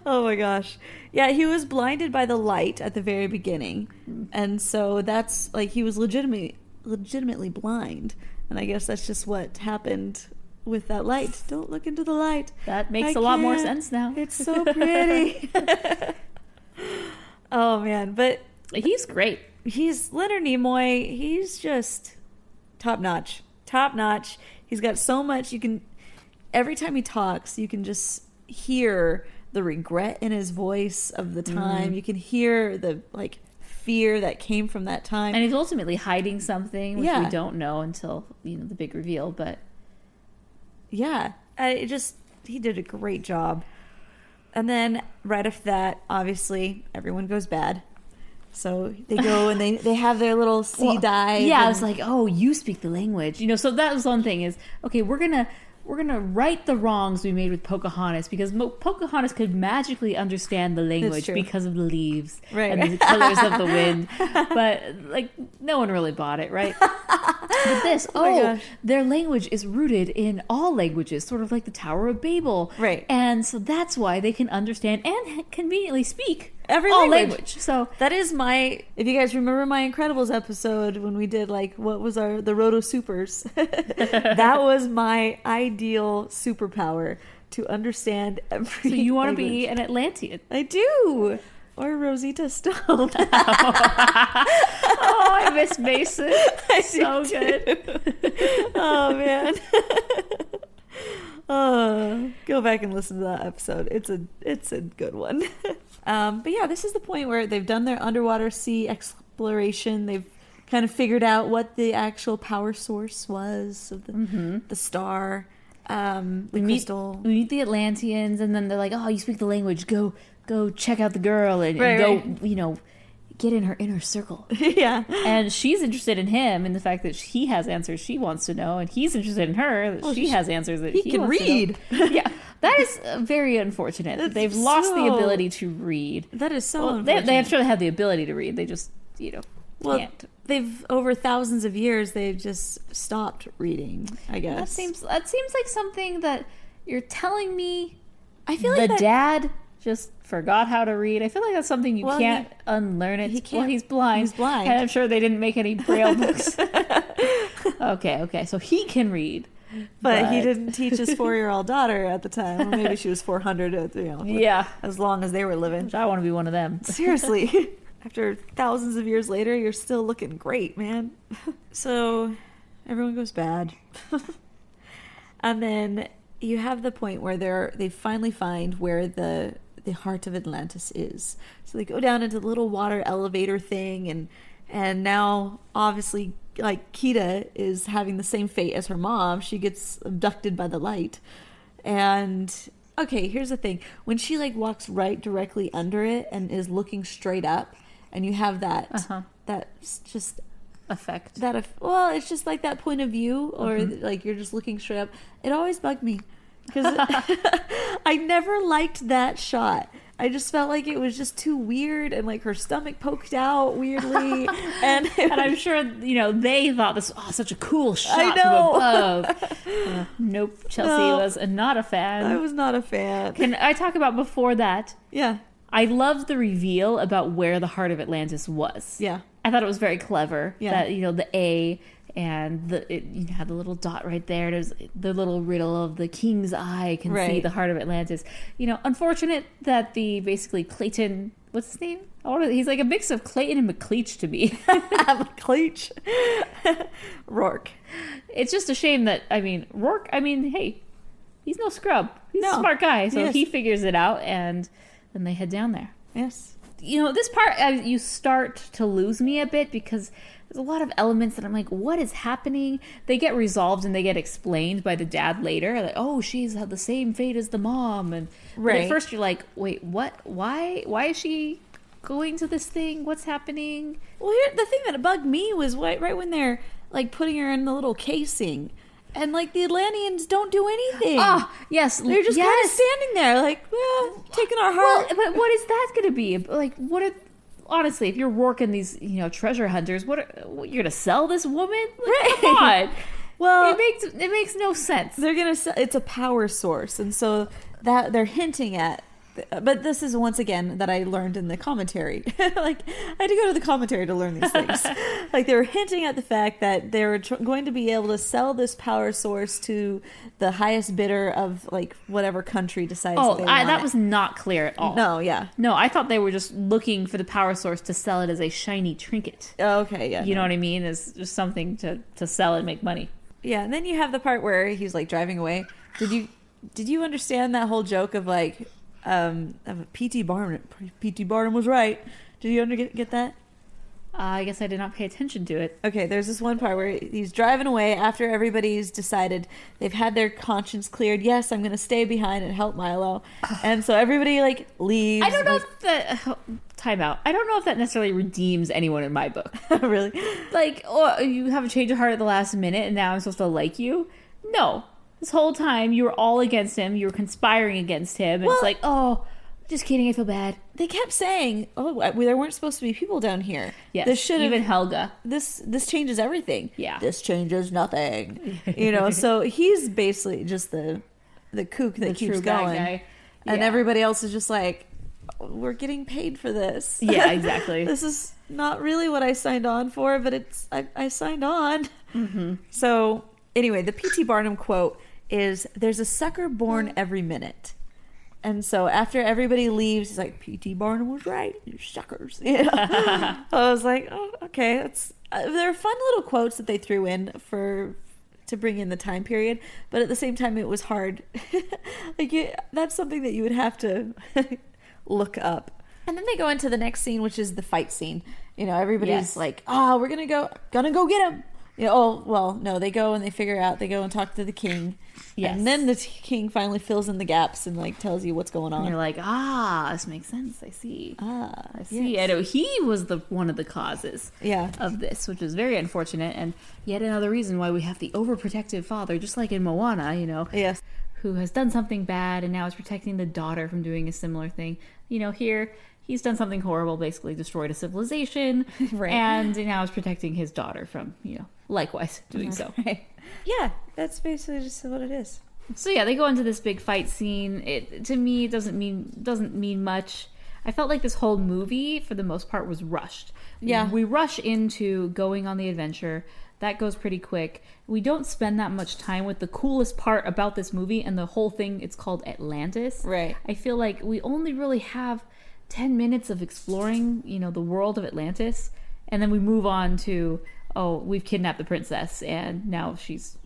C: Oh my gosh. Yeah, he was blinded by the light at the very beginning. And so that's he was legitimately blind. And I guess that's just what happened with that light. Don't look into the light.
D: That makes a lot more sense now.
C: It's so pretty. Oh man, but
D: he's great.
C: He's Leonard Nimoy. He's just top notch. He's got so much. Every time he talks, you can just hear the regret in his voice of the time. You can hear the fear that came from that time.
D: And he's ultimately hiding something, which we don't know until the big reveal, but
C: yeah, he did a great job. And then right after that, obviously, everyone goes bad. So they go and they have their little sea dive.
D: Yeah, it's like, oh, you speak the language. So that was one thing is, okay, we're going to we're gonna right the wrongs we made with Pocahontas, because Pocahontas could magically understand the language because of the leaves and the colors of the wind, but like no one really bought it, right? But this, their language is rooted in all languages, sort of like the Tower of Babel,
C: right?
D: And so that's why they can understand and conveniently speak
C: every
D: all
C: language.
D: So
C: that is my, if you guys remember my Incredibles episode when we did like what was the Rotoscopers, that was my ideal superpower, to understand every. So
D: you want to be an Atlantean?
C: I do. Or Rosita Stone.
D: Oh, I miss Mason. So good.
C: Oh man. Go back and listen to that episode. It's a good one. But yeah, this is the point where they've done their underwater sea exploration. They've kind of figured out what the actual power source was of the star. We meet
D: the Atlanteans, and then they're like, "Oh, you speak the language. Go check out the girl and go, get in her inner circle."
C: Yeah.
D: And she's interested in him, in the fact that he has answers she wants to know, and he's interested in her that she has answers that he
C: can
D: wants
C: read.
D: To know. Yeah, that is very unfortunate. They've lost the ability to read.
C: That is so unfortunate.
D: They actually have the ability to read. They just can't.
C: They've over thousands of years they've just stopped reading, I guess.
D: That seems like something that you're telling me.
C: I feel like
D: the dad just forgot how to read. I feel like that's something you can't unlearn it.
C: He can't.
D: Well, he's blind.
C: He's blind.
D: And I'm sure they didn't make any Braille books. Okay. So he can read.
C: But he didn't teach his 4-year-old daughter at the time. Or maybe she was 400,
D: yeah.
C: As long as they were living.
D: I want to be one of them.
C: Seriously. After thousands of years later, you're still looking great, man. So everyone goes bad. And then you have the point where they finally find where the heart of Atlantis is. So they go down into the little water elevator thing, and now obviously like Kida is having the same fate as her mom. She gets abducted by the light. And okay, here's the thing. When she like walks right directly under it and is looking straight up, and you have that's just
D: effect.
C: Well, it's just like that point of view, or like you're just looking straight up. It always bugged me because I never liked that shot. I just felt like it was just too weird, and like her stomach poked out weirdly, and
D: I'm sure they thought this such a cool shot
C: I know.
D: from above. Nope, Chelsea was not a fan.
C: I was not a fan.
D: Can I talk about before that?
C: Yeah.
D: I loved the reveal about where the heart of Atlantis was.
C: Yeah.
D: I thought it was very clever.
C: Yeah.
D: That, the A and it had the little dot right there. There's the little riddle of the king's eye can see the heart of Atlantis. Unfortunate that basically Clayton, what's his name? He's like a mix of Clayton and McLeach to me.
C: McLeach. Rourke.
D: It's just a shame that, Rourke, hey, he's no scrub. He's a smart guy. So he figures it out, and then they head down there.
C: Yes.
D: This part, you start to lose me a bit, because there's a lot of elements that I'm like, what is happening? They get resolved and they get explained by the dad later. Like, oh, she's had the same fate as the mom. And but at first you're like, wait, what? Why is she going to this thing? What's happening?
C: Well, the thing that bugged me was right when they're like putting her in the little casing. And, like, the Atlanteans don't do anything.
D: Oh, yes.
C: They're just kind of standing there, like, taking our heart.
D: Well, but what is that going to be? Like, honestly, if you're working these, treasure hunters, you're going to sell this woman? Like, come on.
C: Well,
D: it makes no sense.
C: They're going to it's a power source. And so that they're hinting at, but this is once again that I learned in the commentary. Like, I had to go to the commentary to learn these things. Like, they were hinting at the fact that they were going to be able to sell this power source to the highest bidder of like whatever country decides.
D: Oh, that was not clear at all.
C: No, yeah,
D: no. I thought they were just looking for the power source to sell it as a shiny trinket.
C: Oh, okay, yeah.
D: You know what I mean? As just something to sell and make money.
C: Yeah, and then you have the part where he's like driving away. Did you understand that whole joke of like? P.T. Barnum was right. Did you get that?
D: I guess I did not pay attention to it.
C: Okay, there's this one part where he's driving away after everybody's decided they've had their conscience cleared. Yes, I'm going to stay behind and help Milo. And so everybody like leaves.
D: I don't know if that time out. I don't know if that necessarily redeems anyone in my book.
C: Really?
D: Like, you have a change of heart at the last minute and now I'm supposed to like you? No. This whole time, you were all against him. You were conspiring against him. And it's like, oh, just kidding. I feel bad.
C: They kept saying, oh, there weren't supposed to be people down here.
D: Yes,
C: this
D: even Helga.
C: This changes everything.
D: Yeah.
C: This changes nothing. So he's basically just the kook that keeps going.
D: Guy.
C: And everybody else is just like, we're getting paid for this.
D: Yeah, exactly.
C: This is not really what I signed on for, but I signed on. Mm-hmm. So anyway, the P.T. Barnum quote is, "There's a sucker born every minute." And so after everybody leaves, he's like, P.T. Barnum was right. You're suckers. I was like, oh, okay. That's they're fun little quotes that they threw in to bring in the time period, but at the same time, it was hard. That's something that you would have to look up. And then they go into the next scene, which is the fight scene. Everybody's like, "Oh, we're gonna go get him." No, they go and they figure out. They go and talk to the king. Yes. And then the king finally fills in the gaps and tells you what's going on.
D: And you're like, this makes sense. I see. I see.
C: Yes.
D: I know he was one of the causes of this, which is very unfortunate. And yet another reason why we have the overprotective father, just like in Moana,
C: Yes.
D: Who has done something bad and now is protecting the daughter from doing a similar thing. Here, he's done something horrible, basically destroyed a civilization.
C: Right.
D: And now is protecting his daughter from, likewise doing so.
C: Right. Yeah, that's basically just what it is.
D: So yeah, they go into this big fight scene. It to me doesn't mean much. I felt like this whole movie, for the most part, was rushed.
C: Yeah,
D: we rush into going on the adventure. That goes pretty quick. We don't spend that much time with the coolest part about this movie and the whole thing. It's called Atlantis.
C: Right.
D: I feel like we only really have 10 minutes of exploring, the world of Atlantis, and then we move on to, we've kidnapped the princess, and now she's,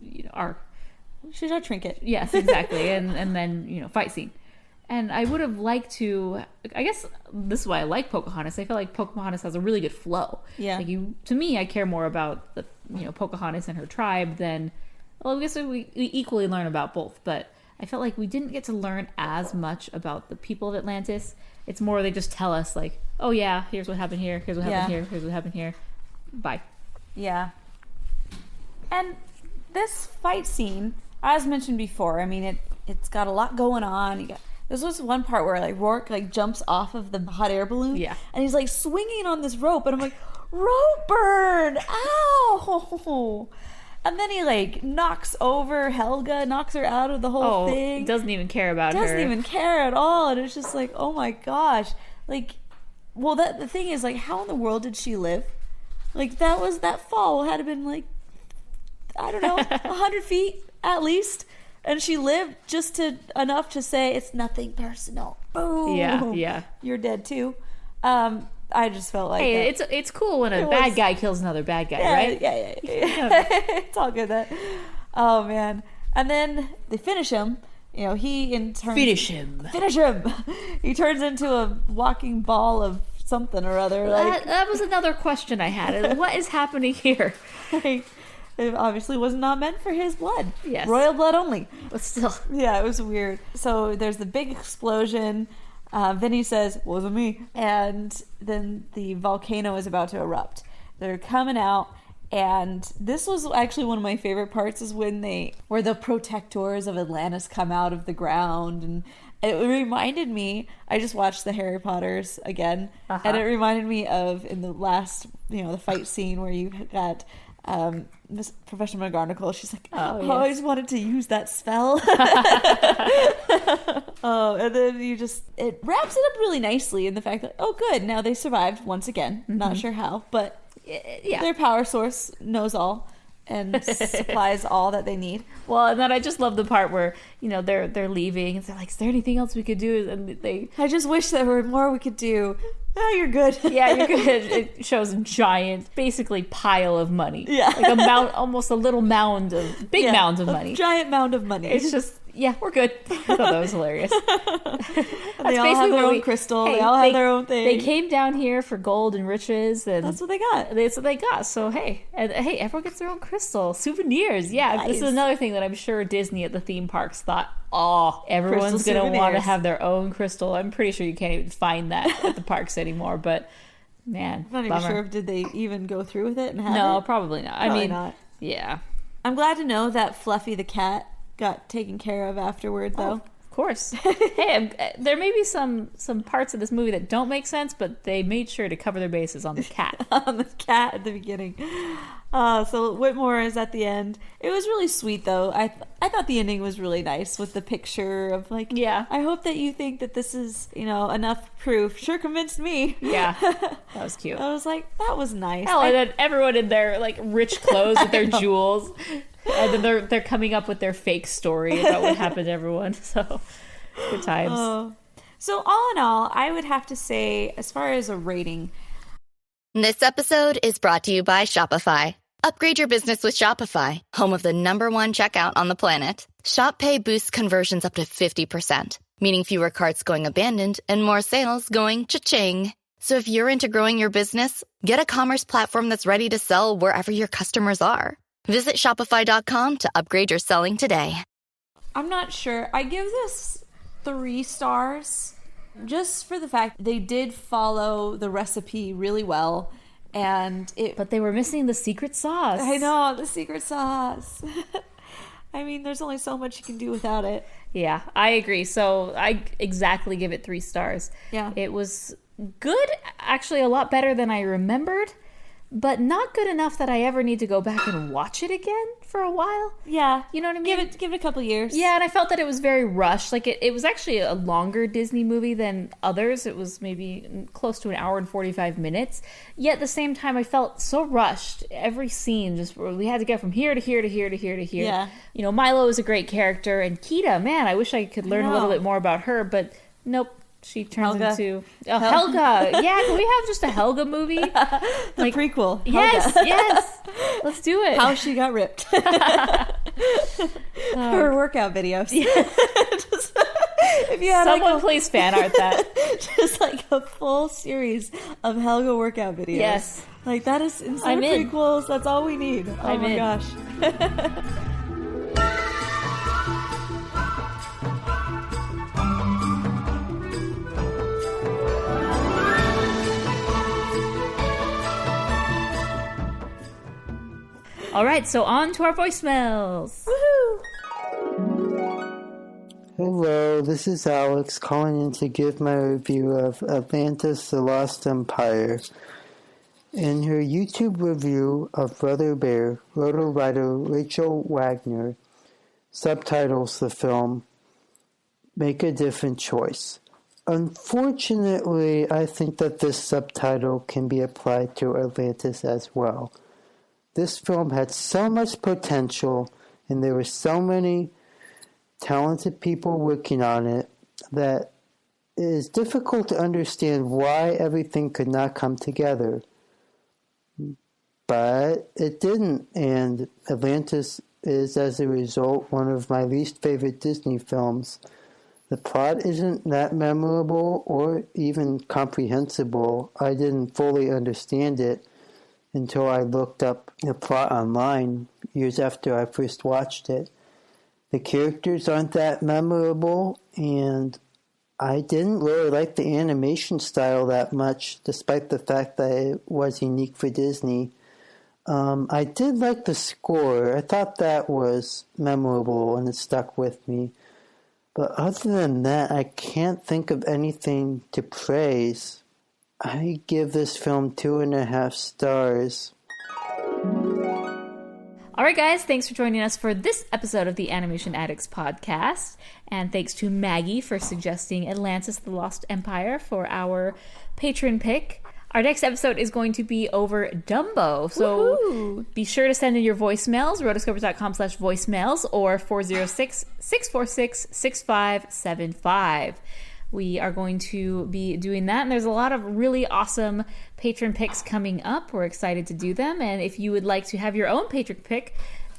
C: she's our trinket.
D: Yes, exactly. and then, fight scene. And I would have liked to, I guess this is why I like Pocahontas. I feel like Pocahontas has a really good flow.
C: Yeah.
D: To me, I care more about the, Pocahontas and her tribe than, I guess we equally learn about both, but I felt like we didn't get to learn as much about the people of Atlantis. It's more they just tell us like, oh yeah, here's what happened here, here's what happened here, here's what happened here. Bye.
C: Yeah. And this fight scene, as mentioned before, it's got a lot going on. This was one part where Rourke jumps off of the hot air balloon.
D: Yeah.
C: And he's swinging on this rope, and I'm like, rope burn! Ow! And then he knocks over Helga, knocks her out of the whole thing.
D: Doesn't even care about her.
C: Doesn't even care at all. And it's just like, oh my gosh. The thing is, how in the world did she live? That fall had been I don't know, 100 feet at least. And she lived just enough to say, it's nothing personal. Boom.
D: Yeah.
C: You're dead too. I just felt like
D: it's cool when a bad guy kills another bad guy, right?
C: Yeah. It's all good. Oh man. And then they finish him. He in turn
D: finish him.
C: He turns into a walking ball of something or other.
D: That was another question I had. What is happening here?
C: It obviously was not meant for his blood.
D: Yes.
C: Royal blood only.
D: But still.
C: Yeah, it was weird. So there's the big explosion. Vinny says, wasn't me. And then the volcano is about to erupt. They're coming out. And this was actually one of my favorite parts, is where the protectors of Atlantis come out of the ground. And it reminded me, I just watched the Harry Potters again. Uh-huh. And it reminded me of in the last, the fight scene where you got Miss Professor McGonagall. She's like, I always wanted to use that spell. And then it wraps it up really nicely in the fact that, good, now they survived once again. Mm-hmm. Not sure how, but their power source knows all and supplies all that they need.
D: Well, and then I just love the part where, they're leaving and they're like, is there anything else we could do? And
C: I just wish there were more we could do. You're good.
D: Yeah, you're good. It shows a giant, basically pile of money.
C: Yeah.
D: A mound, almost a little mound of, big mounds of money.
C: A giant mound of money.
D: It's just, we're good. I thought that was hilarious.
C: They all have their own crystal. They all have their own thing.
D: They came down here for gold and riches. And
C: that's what they got.
D: That's what they got. So, everyone gets their own crystal. Souvenirs. Yeah, nice. This is another thing that I'm sure Disney at the theme parks thought, everyone's going to want to have their own crystal. I'm pretty sure you can't even find that at the parks anymore. But, man,
C: I'm not even sure did they even go through with it and have
D: No,
C: it?
D: probably not.
C: Probably not.
D: Yeah.
C: I'm glad to know that Fluffy the cat got taken care of afterward, though.
D: Of course. Hey, there may be some parts of this movie that don't make sense, but they made sure to cover their bases on the cat.
C: On the cat at the beginning. So Whitmore is at the end. It was really sweet, though. I thought the ending was really nice with the picture of like,
D: yeah,
C: I hope that you think that this is, enough proof. Sure convinced me.
D: Yeah, that was cute.
C: I was like, that was nice.
D: Hell, and then everyone in their like rich clothes with their jewels. And then they're coming up with their fake story about what happened to everyone. So, good times.
C: So all in all, I would have to say, as far as a rating...
N: This episode is brought to you by Shopify. Upgrade your business with Shopify, home of the #1 checkout on the planet. Shop Pay boosts conversions up to 50%, meaning fewer carts going abandoned and more sales going cha-ching. So if you're into growing your business, get a commerce platform that's ready to sell wherever your customers are. Visit Shopify.com to upgrade your selling today.
C: I'm not sure. I give this 3 stars just for the fact they did follow the recipe really well.
D: But they were missing the secret sauce.
C: I know, the secret sauce. I mean, there's only so much you can do without it.
D: Yeah, I agree. So I exactly give it 3 stars.
C: Yeah.
D: It was good, actually a lot better than I remembered. But not good enough that I ever need to go back and watch it again for a while.
C: Yeah.
D: You know what I mean?
C: Give it a couple years.
D: Yeah, and I felt that it was very rushed. Like, it was actually a longer Disney movie than others. It was maybe close to 1 hour and 45 minutes. Yet at the same time, I felt so rushed. Every scene, we had to get from here to here to here to here to here.
C: Yeah.
D: Milo is a great character. And Kita, man, I wish I could learn a little bit more about her. But nope. She turns into Helga. Yeah, can we have just a Helga movie?
C: The prequel.
D: Yes, yes. Let's do it.
C: How she got ripped. Her workout videos.
D: Yeah.
C: If you had
D: someone please fan art that.
C: Just like a full series of Helga workout videos.
D: Yes.
C: Like that is instead of prequels, that's all we need. Oh my gosh.
D: All right, so on to our voicemails.
C: Woohoo!
O: Hello, this is Alex calling in to give my review of Atlantis, the Lost Empire. In her YouTube review of Brother Bear, roto writer Rachel Wagner subtitles the film, "Make a Different Choice." Unfortunately, I think that this subtitle can be applied to Atlantis as well. This film had so much potential, and there were so many talented people working on it that it is difficult to understand why everything could not come together. But it didn't, and Atlantis is, as a result, one of my least favorite Disney films. The plot isn't that memorable or even comprehensible. I didn't fully understand it until I looked up the plot online years after I first watched it. The characters aren't that memorable, and I didn't really like the animation style that much, despite the fact that it was unique for Disney. I did like the score. I thought that was memorable, and it stuck with me. But other than that, I can't think of anything to praise. I give this film 2.5 stars.
D: All right, guys, thanks for joining us for this episode of the Animation Addicts podcast. And thanks to Maggie for suggesting Atlantis, the Lost Empire for our patron pick. Our next episode is going to be over Dumbo. So be sure to send in your voicemails, rotoscopers.com/voicemails or 406-646-6575. We are going to be doing that, and there's a lot of really awesome patron picks coming up. We're excited to do them, and if you would like to have your own patron pick,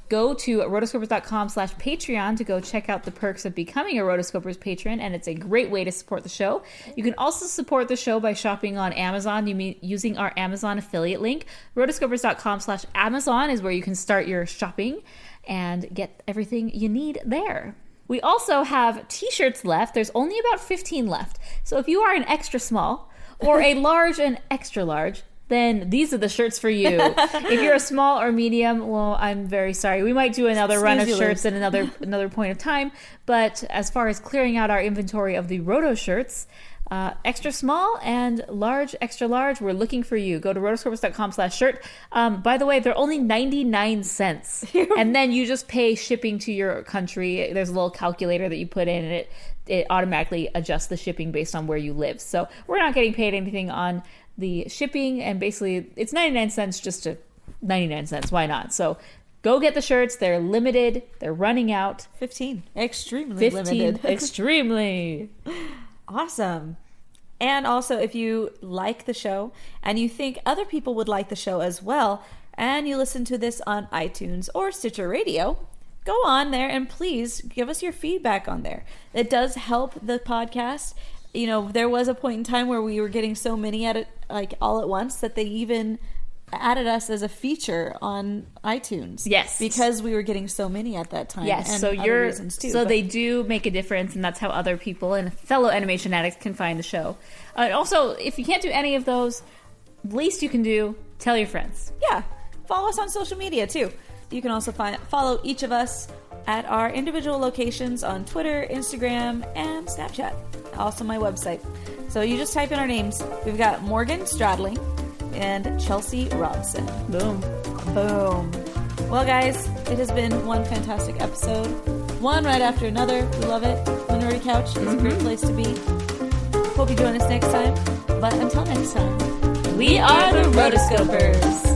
D: go to rotoscopers.com/Patreon to go check out the perks of becoming a Rotoscopers patron, and it's a great way to support the show. You can also support the show by shopping on Amazon using our Amazon affiliate link. Rotoscopers.com/Amazon is where you can start your shopping and get everything you need there. We also have t-shirts left. There's only about 15 left. So if you are an extra small or a large and extra large, then these are the shirts for you. If you're a small or medium, well, I'm very sorry. We might do another run of shirts at another point of time. But as far as clearing out our inventory of the Roto shirts, extra small and large, extra large, we're looking for you. Go to rotoscopers.com/shirt. By the way, they're only 99 cents. And then you just pay shipping to your country. There's a little calculator that you put in, and it automatically adjusts the shipping based on where you live. So we're not getting paid anything on the shipping, and basically it's 99 cents just to 99 cents. Why not? So go get the shirts. They're limited. They're running out.
C: 15. Extremely limited.
D: Extremely.
C: Awesome. And also, if you like the show and you think other people would like the show as well, and you listen to this on iTunes or Stitcher Radio, go on there and please give us your feedback on there. It does help the podcast. You know, there was a point in time where we were getting so many at it, like all at once, that they even added us as a feature on iTunes.
D: Yes,
C: because we were getting so many at that time.
D: Yes,
C: and
D: so
C: other reasons too.
D: They do make a difference, and that's how other people and fellow animation addicts can find the show. Also, if you can't do any of those, the least you can do, tell your friends.
C: Yeah, follow us on social media too. You can also follow each of us at our individual locations on Twitter, Instagram, and Snapchat. Also my website. So you just type in our names. We've got Morgan Stradling and Chelsea Robson.
D: Boom.
C: Boom. Well, guys, it has been one fantastic episode. One right after another. We love it. The Nerdy Couch is a great place to be. Hope you join us next time. But until next time,
D: we are the Rotoscopers.